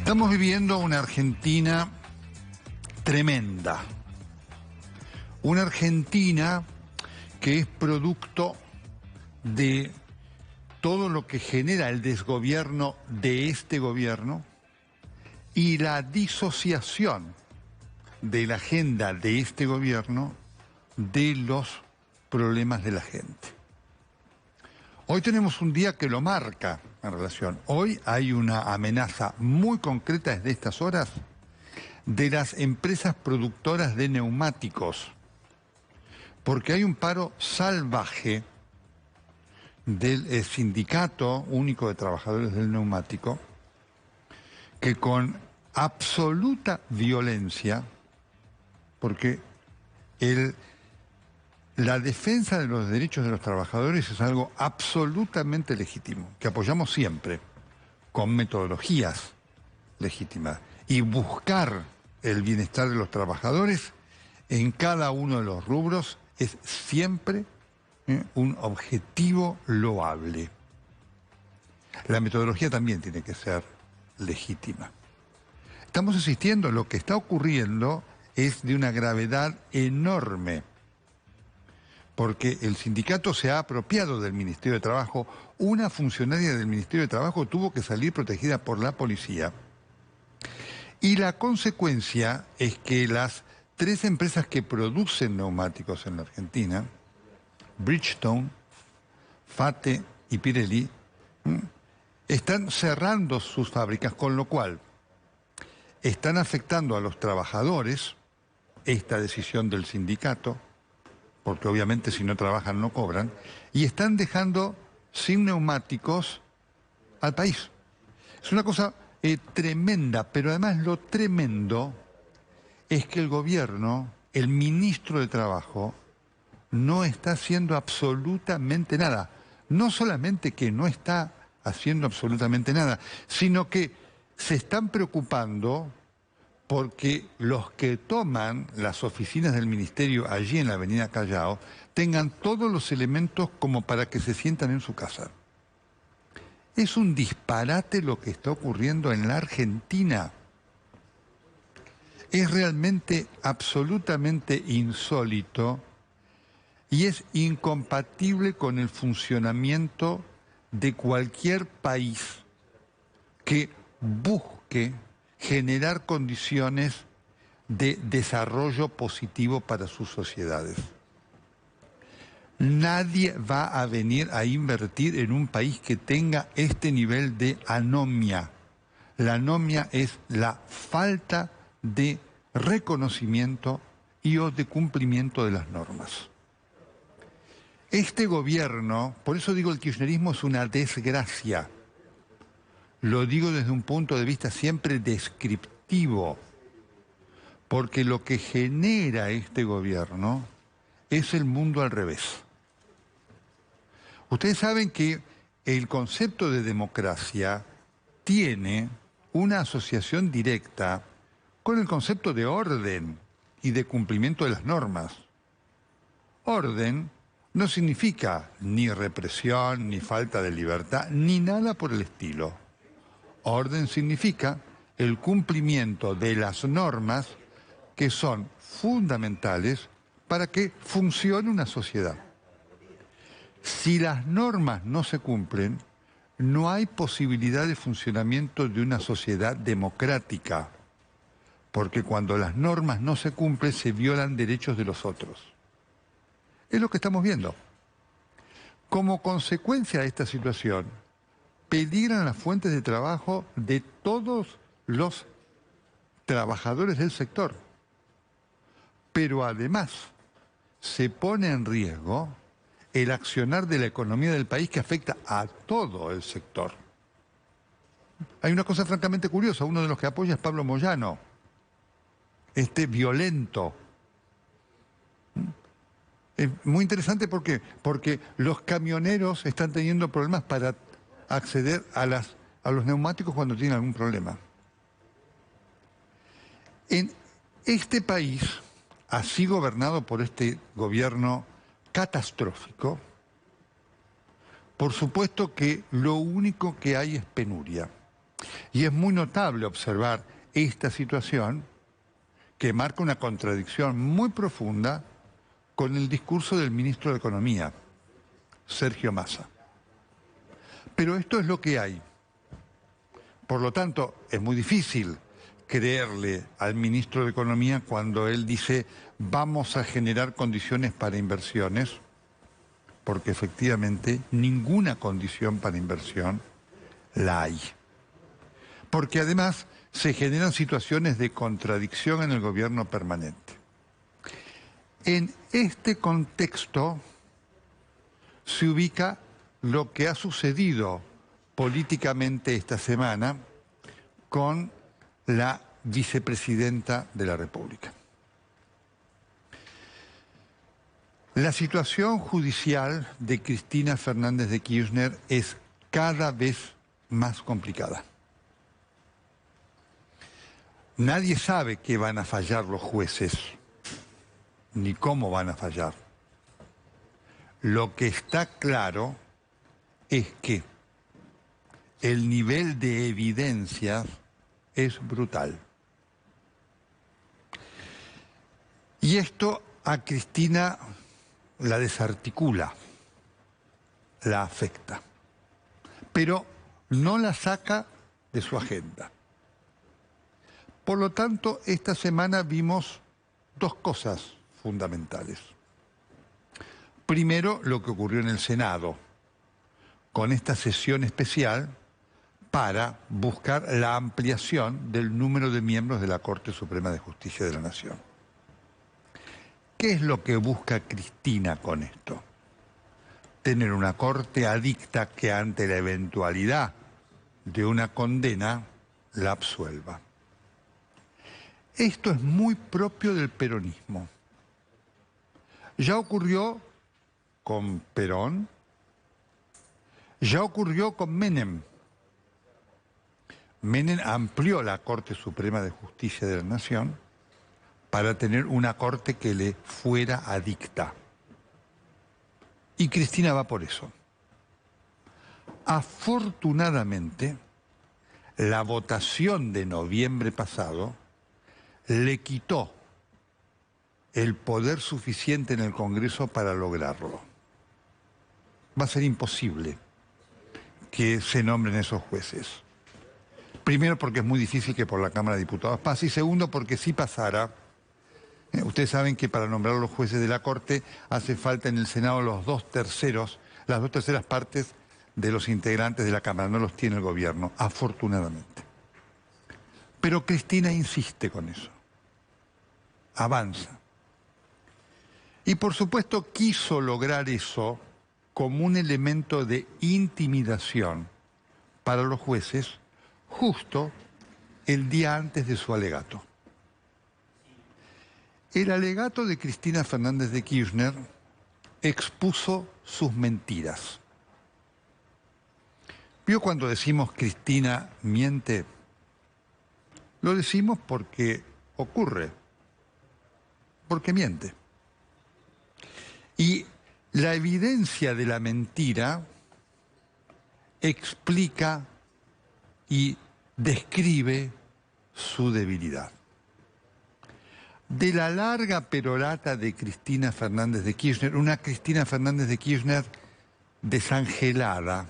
Estamos viviendo una Argentina tremenda. Una Argentina que es producto de todo lo que genera el desgobierno de este gobierno y la disociación de la agenda de este gobierno de los problemas de la gente. Hoy tenemos un día que lo marca en relación. Hoy hay una amenaza muy concreta desde estas horas de las empresas productoras de neumáticos, porque hay un paro salvaje del Sindicato Único de Trabajadores del Neumático, que con absoluta violencia, porque la defensa de los derechos de los trabajadores es algo absolutamente legítimo, que apoyamos siempre, con metodologías legítimas, y buscar el bienestar de los trabajadores en cada uno de los rubros es siempre un objetivo loable. La metodología también tiene que ser legítima. Estamos asistiendo, lo que está ocurriendo es de una gravedad enorme, porque el sindicato se ha apropiado del Ministerio de Trabajo. Una funcionaria del Ministerio de Trabajo tuvo que salir protegida por la policía. Y la consecuencia es que las 3 empresas que producen neumáticos en la Argentina, Bridgestone, FATE y Pirelli, están cerrando sus fábricas, con lo cual están afectando a los trabajadores esta decisión del sindicato, porque obviamente si no trabajan no cobran, y están dejando sin neumáticos al país. Es una cosa tremenda, pero además lo tremendo es que el gobierno, el ministro de Trabajo, no está haciendo absolutamente nada. No solamente que no está haciendo absolutamente nada, sino que se están preocupando porque los que toman las oficinas del ministerio allí en la avenida Callao tengan todos los elementos como para que se sientan en su casa. Es un disparate lo que está ocurriendo en la Argentina. Es realmente absolutamente insólito y es incompatible con el funcionamiento de cualquier país que busque generar condiciones de desarrollo positivo para sus sociedades. Nadie va a venir a invertir en un país que tenga este nivel de anomia. La anomia es la falta de reconocimiento y o de cumplimiento de las normas. Este gobierno, por eso digo el kirchnerismo es una desgracia. Lo digo desde un punto de vista siempre descriptivo, porque lo que genera este gobierno es el mundo al revés. Ustedes saben que el concepto de democracia tiene una asociación directa con el concepto de orden y de cumplimiento de las normas. Orden no significa ni represión, ni falta de libertad, ni nada por el estilo. Orden significa el cumplimiento de las normas que son fundamentales para que funcione una sociedad. Si las normas no se cumplen, no hay posibilidad de funcionamiento de una sociedad democrática, porque cuando las normas no se cumplen se violan derechos de los otros. Es lo que estamos viendo. Como consecuencia de esta situación, peligran las fuentes de trabajo de todos los trabajadores del sector. Pero además se pone en riesgo el accionar de la economía del país que afecta a todo el sector. Hay una cosa francamente curiosa, uno de los que apoya es Pablo Moyano, este violento. Es muy interesante porque los camioneros están teniendo problemas para acceder a los neumáticos cuando tienen algún problema. En este país, así gobernado por este gobierno catastrófico, por supuesto que lo único que hay es penuria. Y es muy notable observar esta situación que marca una contradicción muy profunda con el discurso del ministro de Economía, Sergio Massa. Pero esto es lo que hay. Por lo tanto, es muy difícil creerle al ministro de Economía cuando él dice vamos a generar condiciones para inversiones, porque efectivamente ninguna condición para inversión la hay. Porque además se generan situaciones de contradicción en el gobierno permanente. En este contexto se ubica lo que ha sucedido políticamente esta semana con la vicepresidenta de la República. La situación judicial de Cristina Fernández de Kirchner es cada vez más complicada. Nadie sabe qué van a fallar los jueces, ni cómo van a fallar. Lo que está claro es que el nivel de evidencia es brutal. Y esto a Cristina la desarticula, la afecta, pero no la saca de su agenda. Por lo tanto, esta semana vimos dos cosas fundamentales. Primero, lo que ocurrió en el Senado, con esta sesión especial para buscar la ampliación del número de miembros de la Corte Suprema de Justicia de la Nación. ¿Qué es lo que busca Cristina con esto? Tener una corte adicta que ante la eventualidad de una condena la absuelva. Esto es muy propio del peronismo. Ya ocurrió con Perón, ya ocurrió con Menem. Menem amplió la Corte Suprema de Justicia de la Nación para tener una corte que le fuera adicta. Y Cristina va por eso. Afortunadamente, la votación de noviembre pasado le quitó el poder suficiente en el Congreso para lograrlo. Va a ser imposible que se nombren esos jueces. Primero porque es muy difícil que por la Cámara de Diputados pase, y segundo porque si pasara, ustedes saben que para nombrar a los jueces de la Corte hace falta en el Senado las dos terceras partes de los integrantes de la Cámara, no los tiene el gobierno, afortunadamente. Pero Cristina insiste con eso, avanza. Y por supuesto quiso lograr eso como un elemento de intimidación para los jueces justo el día antes de su alegato. El alegato de Cristina Fernández de Kirchner expuso sus mentiras. ¿Vio cuando decimos Cristina miente? Lo decimos porque ocurre, porque miente. Y la evidencia de la mentira explica y describe su debilidad. De la larga perorata de Cristina Fernández de Kirchner, una Cristina Fernández de Kirchner desangelada,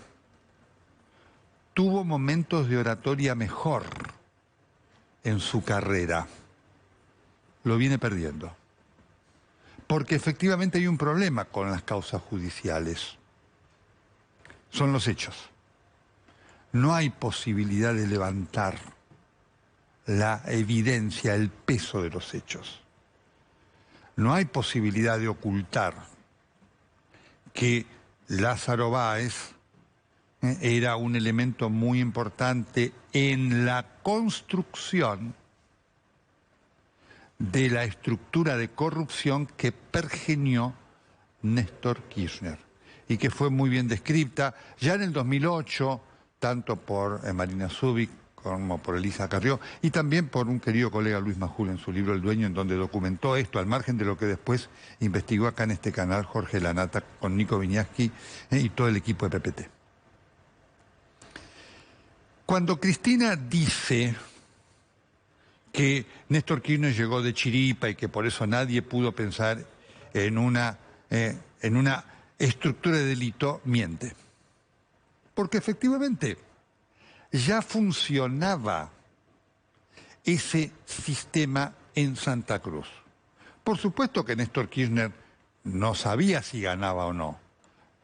tuvo momentos de oratoria mejor en su carrera. Lo viene perdiendo. Porque efectivamente hay un problema con las causas judiciales. Son los hechos. No hay posibilidad de levantar la evidencia, el peso de los hechos. No hay posibilidad de ocultar que Lázaro Báez era un elemento muy importante en la construcción de la estructura de corrupción que pergeñó Néstor Kirchner y que fue muy bien descrita ya en el 2008, tanto por Marina Zubik como por Elisa Carrió, y también por un querido colega Luis Majul en su libro El Dueño, en donde documentó esto, al margen de lo que después investigó acá en este canal Jorge Lanata con Nico Viñaski y todo el equipo de PPT. Cuando Cristina dice que Néstor Kirchner llegó de chiripa y que por eso nadie pudo pensar en una estructura de delito, miente. Porque efectivamente ya funcionaba ese sistema en Santa Cruz. Por supuesto que Néstor Kirchner no sabía si ganaba o no,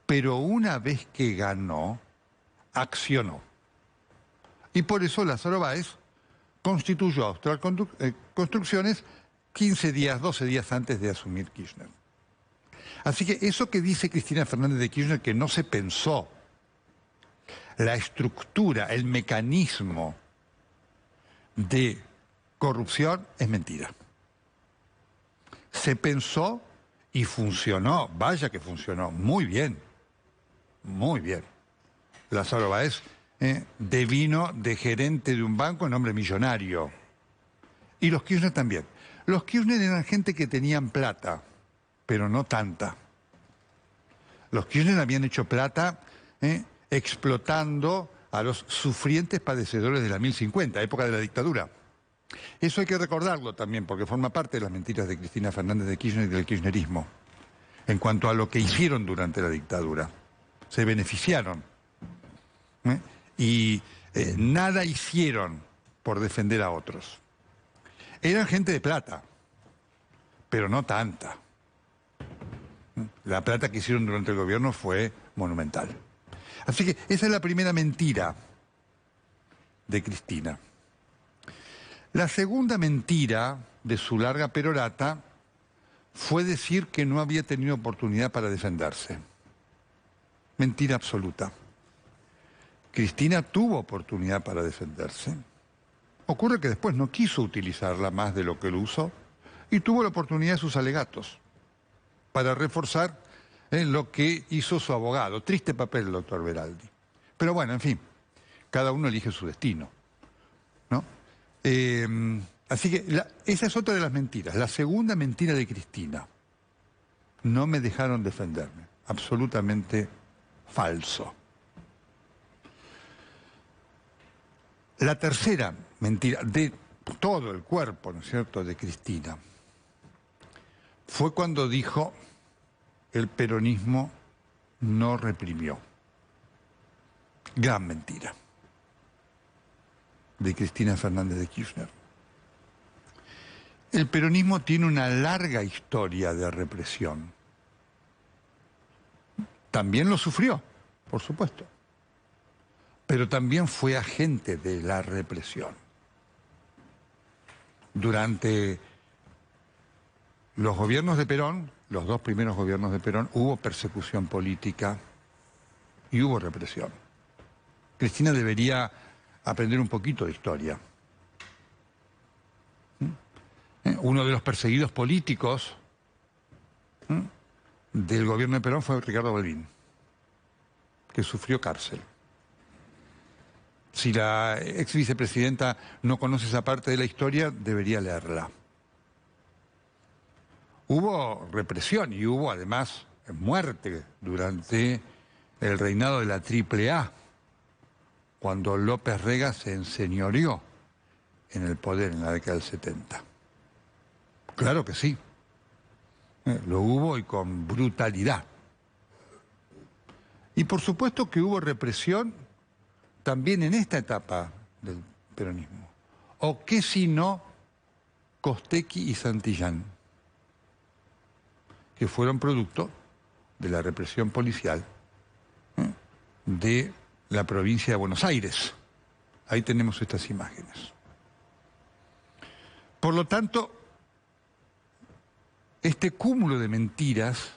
pero una vez que ganó, accionó. Y por eso Lázaro Báez constituyó Austral Construcciones 15 días, 12 días antes de asumir Kirchner. Así que eso que dice Cristina Fernández de Kirchner, que no se pensó la estructura, el mecanismo de corrupción, es mentira. Se pensó y funcionó, vaya que funcionó, muy bien, muy bien. Lázaro Báez devino de gerente de un banco en hombre millonario. Y los Kirchner también. Los Kirchner eran gente que tenían plata, pero no tanta. Los Kirchner habían hecho plata explotando a los sufrientes padecedores de la 1050, época de la dictadura. Eso hay que recordarlo también, porque forma parte de las mentiras de Cristina Fernández de Kirchner y del kirchnerismo, en cuanto a lo que hicieron durante la dictadura. Se beneficiaron. Y nada hicieron por defender a otros. Eran gente de plata, pero no tanta. La plata que hicieron durante el gobierno fue monumental. Así que esa es la primera mentira de Cristina. La segunda mentira de su larga perorata fue decir que no había tenido oportunidad para defenderse. Mentira absoluta. Cristina tuvo oportunidad para defenderse. Ocurre que después no quiso utilizarla más de lo que lo usó y tuvo la oportunidad de sus alegatos para reforzar lo que hizo su abogado. Triste papel el doctor Beraldi. Pero bueno, en fin, cada uno elige su destino, ¿no? Así que esa es otra de las mentiras. La segunda mentira de Cristina. No me dejaron defenderme. Absolutamente falso. La tercera mentira de todo el cuerpo, ¿no es cierto?, de Cristina, fue cuando dijo: el peronismo no reprimió. Gran mentira de Cristina Fernández de Kirchner. El peronismo tiene una larga historia de represión. También lo sufrió, por supuesto, pero también fue agente de la represión. Durante los gobiernos de Perón, los dos primeros gobiernos de Perón, hubo persecución política y hubo represión. Cristina debería aprender un poquito de historia. Uno de los perseguidos políticos del gobierno de Perón fue Ricardo Balbín, que sufrió cárcel. Si la ex vicepresidenta no conoce esa parte de la historia, debería leerla. Hubo represión y hubo además muerte durante el reinado de la AAA, cuando López Rega se enseñoreó en el poder en la década del 70. Claro que sí. Lo hubo y con brutalidad. Y por supuesto que hubo represión también en esta etapa del peronismo. ¿O qué si no Costequi y Santillán, que fueron producto de la represión policial de la provincia de Buenos Aires? Ahí tenemos estas imágenes. Por lo tanto, este cúmulo de mentiras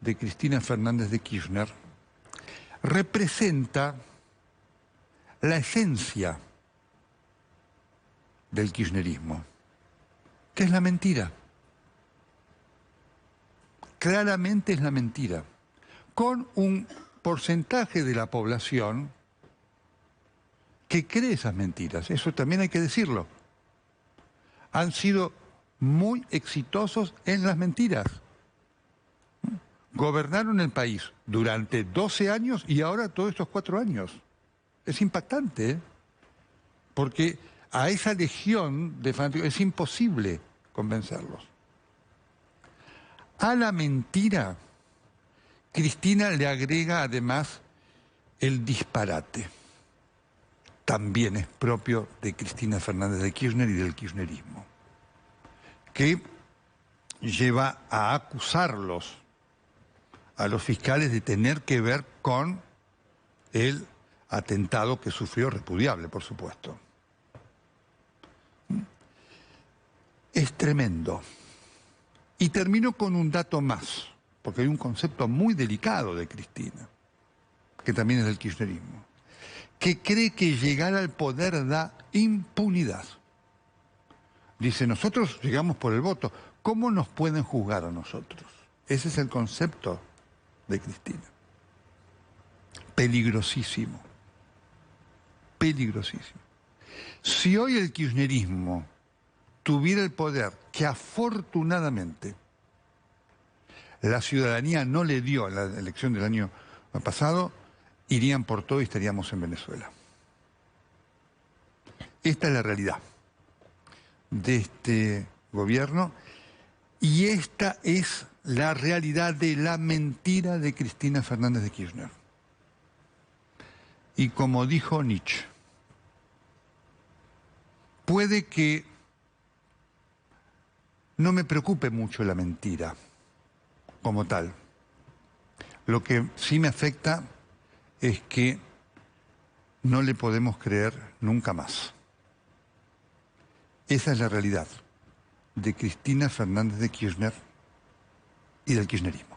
de Cristina Fernández de Kirchner representa la esencia del kirchnerismo, que es la mentira. Claramente es la mentira, con un porcentaje de la población que cree esas mentiras. Eso también hay que decirlo. Han sido muy exitosos en las mentiras. Gobernaron el país durante 12 años y ahora todos estos 4 años. Es impactante, ¿eh? Porque a esa legión de fanáticos es imposible convencerlos. A la mentira, Cristina le agrega además el disparate. También es propio de Cristina Fernández de Kirchner y del kirchnerismo, que lleva a acusarlos, a los fiscales, de tener que ver con el atentado que sufrió, repudiable, por supuesto. Es tremendo. Y termino con un dato más, porque hay un concepto muy delicado de Cristina, que también es del kirchnerismo, que cree que llegar al poder da impunidad. Dice, nosotros llegamos por el voto, ¿cómo nos pueden juzgar a nosotros? Ese es el concepto de Cristina. Peligrosísimo. Peligrosísimo. Si hoy el kirchnerismo tuviera el poder que afortunadamente la ciudadanía no le dio en la elección del año pasado, irían por todo y estaríamos en Venezuela. Esta es la realidad de este gobierno y esta es la realidad de la mentira de Cristina Fernández de Kirchner. Y como dijo Nietzsche, puede que no me preocupe mucho la mentira como tal. Lo que sí me afecta es que no le podemos creer nunca más. Esa es la realidad de Cristina Fernández de Kirchner y del kirchnerismo.